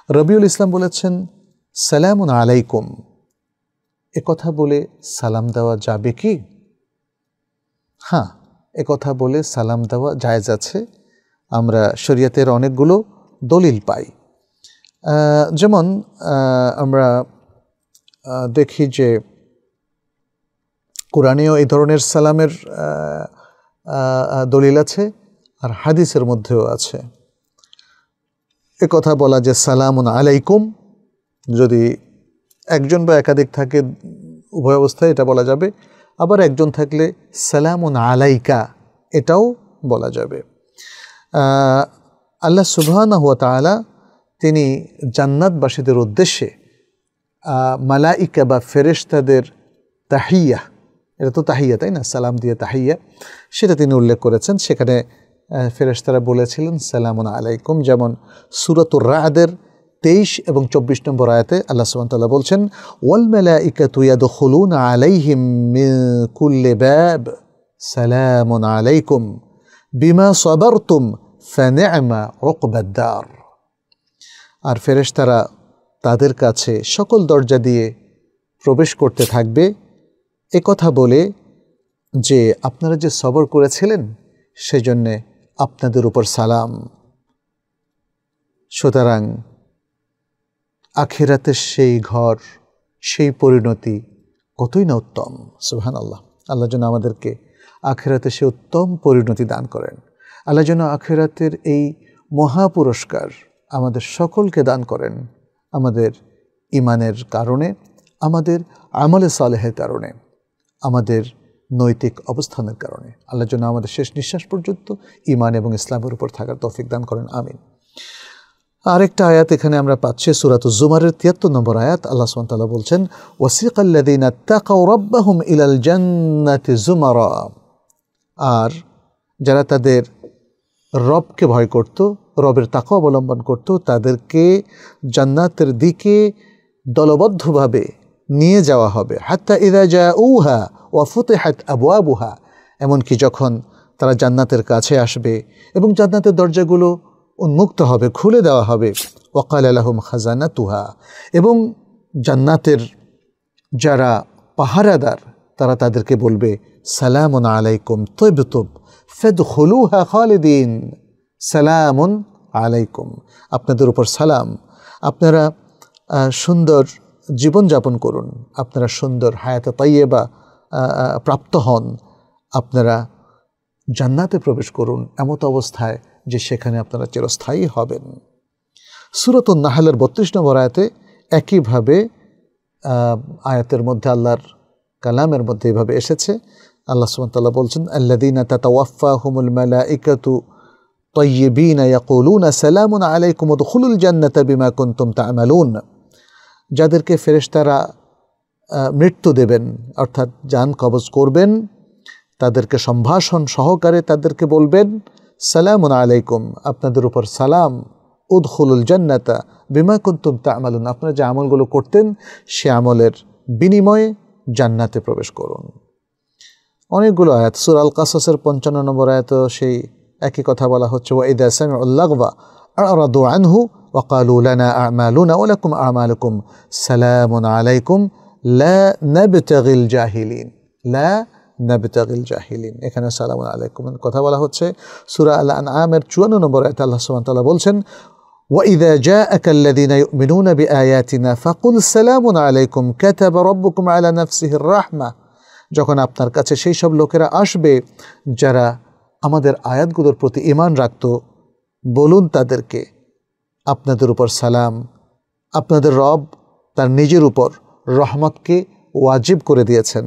রবিউল ইসলাম বলেছেন সালামুন আলাইকুম, একথা বলে সালাম দেওয়া যাবে কি? হ্যাঁ, একথা বলে সালাম দেওয়া জায়েজ আছে। আমরা শরীয়তের অনেকগুলো দলিল পাই। যেমন আমরা দেখি যে কোরআনেও এই ধরনের সালামের দলিল আছে, আর হাদিসের মধ্যেও আছে। একথা বলা যে সালামুন আলাইকুম, যদি একজন বা একাধিক থাকে উভয় অবস্থায় এটা বলা যাবে। আবার একজন থাকলে সালামুন আলাইকা এটাও বলা যাবে। আল্লাহ সুবহানাহু ওয়া তাআলা তিনি জান্নাতবাসীদের উদ্দেশ্যে মালাইকা বা ফেরেশতাদের তাহিয়া, এটা তো তাহিয়া তাই না, সালাম দিয়ে তাহিয়া, সেটা তিনি উল্লেখ করেছেন। সেখানে ফেরেশতারা বলেছিলেন সালামুন আলাইকুম। যেমন সূরাতুর রা'দের 23 এবং 24 নম্বর আয়াতে আল্লাহ সুবহানাহু ওয়া তাআলা বলছেন ওয়াল মালাইকাতু ইয়াদখুলুনা আলাইহিম মিন কুল্লি বাব সালামুন আলাইকুম বিমা সাবারতুম ফানি'মা উকবাদ দার। আর ফেরেশতারা তাদের কাছে সকল দরজা দিয়ে প্রবেশ করতে থাকবে একথা বলে যে আপনারা যে সবর করেছিলেন সেজন্যে আপনাদের উপর সালাম। সুতরাং আখিরাতের সেই ঘর, সেই পরিণতি কতই না উত্তম। সুবহানাল্লাহ। আল্লাহ যেন আমাদেরকে আখিরাতে সে উত্তম পরিণতি দান করেন। আল্লাহ যেন আখিরাতের এই মহাপুরস্কার আমাদের সকলকে দান করেন, আমাদের ইমানের কারণে, আমাদের আমলে সালেহের কারণে, আমাদের নৈতিক অবস্থানের কারণে। আল্লাহ যেন আমাদের শেষ নিঃশ্বাস পর্যন্ত ইমান এবং ইসলামের উপর থাকার তৌফিক দান করেন, আমিন। আরেকটা আয়াত এখানে আমরা পাচ্ছি সূরাতুজ জুমারের 73 নম্বর আয়াত। আল্লাহ সুবহানাহু ওয়া তাআলা বলছেন ওয়াসিকাল্লাযীনা তাকাউ রাব্বাহুম ইলাল জান্নাতি যুমারা, আর যারা তাদের রবকে ভয় করত, রবের তাকওয়া অবলম্বন করত, তাদেরকে জান্নাতের দিকে দলবদ্ধভাবে নিয়ে যাওয়া হবে। হাত্তা ইযা জাউহা ওয়া ফুতিহাত আবওয়াবুহা, এমনকি যখন তারা জান্নাতের কাছে আসবে এবং জান্নাতের দরজাগুলো উন্মুক্ত হবে, খুলে দেওয়া হবে। ওয়াকালা লাহুম খাজানাতুহা, এবং জান্নাতের যারা পাহারাদার তারা তাদেরকে বলবে সালামুন আলাইকুম তিবতুম ফাদখুলুহা খালিদিন, সালামুন আলাইকুম, আপনাদের উপর সালাম, আপনারা সুন্দর জীবনযাপন করুন, আপনারা সুন্দর হায়াতে তাইয়্যিবা প্রাপ্ত হন, আপনারা জান্নাতে প্রবেশ করুন এমত অবস্থায় যে সেখানে আপনারা চিরস্থায়ী হবেন। সূরাতুন নাহলের 32 নম্বর আয়াতে একইভাবে আয়াতের মধ্যে আল্লাহর কালামের মধ্যে এইভাবে এসেছে। আল্লাহ সুবহানাহু ওয়া তাআলা বলছেন আল্লাযীনা তাতাওয়াফাহুমুল মালাইকাতু তাইয়্যিবিনা ইয়াকুলুনা সালামুন আলাইকুম উদখুলুল জান্নাতা বিমা কুনতুম তা'মালুন, যাদেরকে ফেরেশতারা মৃত্যু দেবেন অর্থাৎ জান কবজ করবেন, তাদেরকে সম্ভাষণ সহকারে তাদেরকে বলবেন সালামুন আলাইকুম, আপনাদের উপর সালাম, উদখুলুল জান্নাতা বিমা কুনতুম তা'মালুন, আপনারা যে আমলগুলো করতেন সে আমলের বিনিময়ে জান্নাতে প্রবেশ করুন। অনেকগুলো আয়াত, সূরা আল কাসাসের 55 নম্বর আয়াতেও সেই একই কথা বলা হচ্ছে ওয়া ইযা সামিউল লাগওয়া আ'রাদু আনহু ওয়া ক্বালু লানা আ'মালুনা ওয়া লাকুম আ'মালুকুম সালামুন আলাইকুম লা নাবতাগিল জাহিলিন, লা নাবতাগিল জাহিলিন, এখানে সালামুন আলাইকুম কথা বলা হচ্ছে। সূরা আল আনআমের 54 নম্বর আয়াতে আল্লাহ সুবহানাহু ওয়া তাআলা বলছেন ওয়া ইযা জাআকাল্লাযীনা ইউমিনুনা বিআয়াতিনা ফাকুল সালামুন আলাইকুম কাতাবা রাব্বুকুম আলা নাফসিহির রাহমা, যখন আপনার কাছে সেই সব লোকেরা আসবে যারা আমাদের আয়াতগুলোর প্রতি ঈমান রাখত, বলুন তাদেরকে আপনাদের উপর সালাম, আপনাদের রব তার নিজের উপর রহমতকে ওয়াজিব করে দিয়েছেন।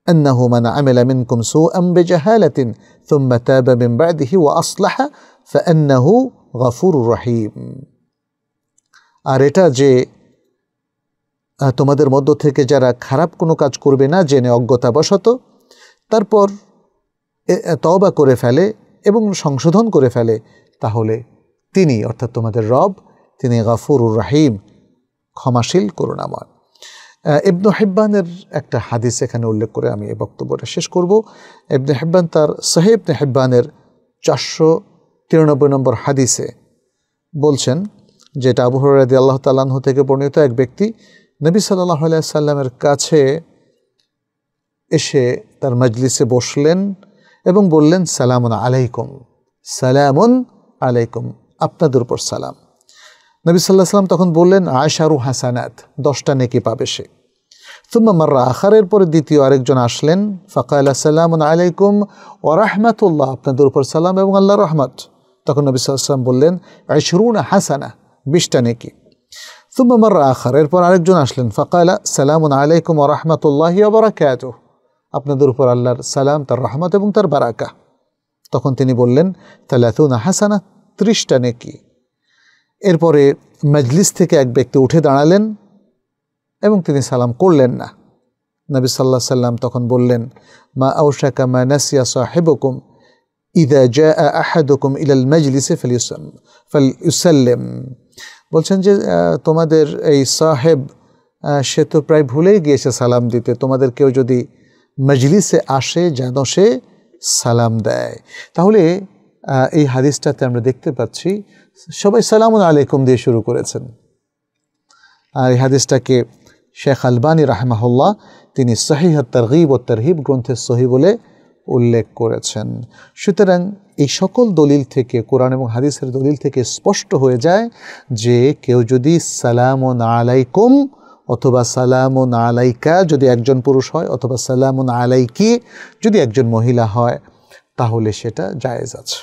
আন্নাহু মান আমিলা মিনকুম সুআন বিজাহালাতিন থুম্মা তাবা মিন বা'দিহি ওয়া আসলাহা ফাআন্নাহু গফুরুর রহিম, আর এটা যে তোমাদের মধ্য থেকে যারা খারাপ কোনো কাজ করবে না জেনে অজ্ঞতাবশত, তারপর তওবা করে ফেলে এবং সংশোধন করে ফেলে, তাহলে তিনি অর্থাৎ তোমাদের রব তিনি গফুরুর রহিম, ক্ষমাশীল করুণাময়। ইবনে হিব্বানের একটা হাদিস এখানে উল্লেখ করে আমি এই বক্তব্যটা শেষ করব। ইবনে হিব্বান তার সহিহ ইবনে হিব্বানের 493 নম্বর হাদিসে বলছেন যেটা আবু হুরায়রা রাদিয়াল্লাহু তাআলা আনহু থেকে বর্ণিত। এক ব্যক্তি নবী সাল্লাল্লাহু আলাইহি সাল্লামের কাছে এসে তার মজলিসে বসলেন এবং বললেন, সালামুন আলাইকুম, সালামুন আলাইকুম, আপনাদের উপর সালাম। নবী সাল্লাল্লাহু আলাইহি সাল্লাম তখন বললেন, আশারু হাসানাত, 10টা নেকি পাবে সে। সুম্মা মাররা আখারের পরে দ্বিতীয় আরেকজন আসলেন, ফাকালা সালামুন আলাইকুম ওয়া রাহমাতুল্লাহ, আপনাদের উপর সালাম এবং আল্লাহর রহমত। তখন নবী সাল্লাল্লাহু আলাইহি সাল্লাম বললেন, আশরুনা হাসানা, 20টা নেকি। সুম্মা মাররা আখার, এরপর আরেকজন আসলেন, ফাকালা সালামুন আলাইকুম ওয়া রাহমাতুল্লাহি ওয়া বারাকাতুহু, আপনাদের উপর আল্লাহর সালাম, তার রহমত এবং তার বারাকা। তখন তিনি বললেন, তালাতুনা হাসানা, 30টা নেকি। এরপরে মজলিস থেকে এক ব্যক্তি উঠে দাঁড়ালেন এবং তিনি সালাম করলেন না। নবী সাল্লাল্লাহু আলাইহি সাল্লাম তখন বললেন, মা আওশাকা মা নাসিয়া সাহিবুকুম ইযা জাআ আহাদুকুম ইলাল মাজলিসি ফালইউসাল্লিম, বলছেন যে তোমাদের এই সাহেব সে তো প্রায় ভুলেই গিয়েছে সালাম দিতে, তোমাদের কেউ যদি মজলিসে আসে যেন সে সালাম দেয়। তাহলে এই হাদিসটাতে আমরা দেখতে পাচ্ছি সবাই সালামুন আলাইকুম দিয়ে শুরু করেছেন। আর এই হাদিসটাকে শেখ আলবানী রাহমাহুল্লাহ তিনি সহিহ তারগীব ও তারহিব গ্রন্থের সহি বলে উল্লেখ করেছেন। সুতরাং এই সকল দলিল থেকে, কোরআন এবং হাদিসের দলিল থেকে স্পষ্ট হয়ে যায় যে কেউ যদি সালামুন আলাইকুম অথবা সালামুন আলাইকা যদি একজন পুরুষ হয়, অথবা সালামুন আলাইকি যদি একজন মহিলা হয়, তাহলে সেটা জায়েজ আছে।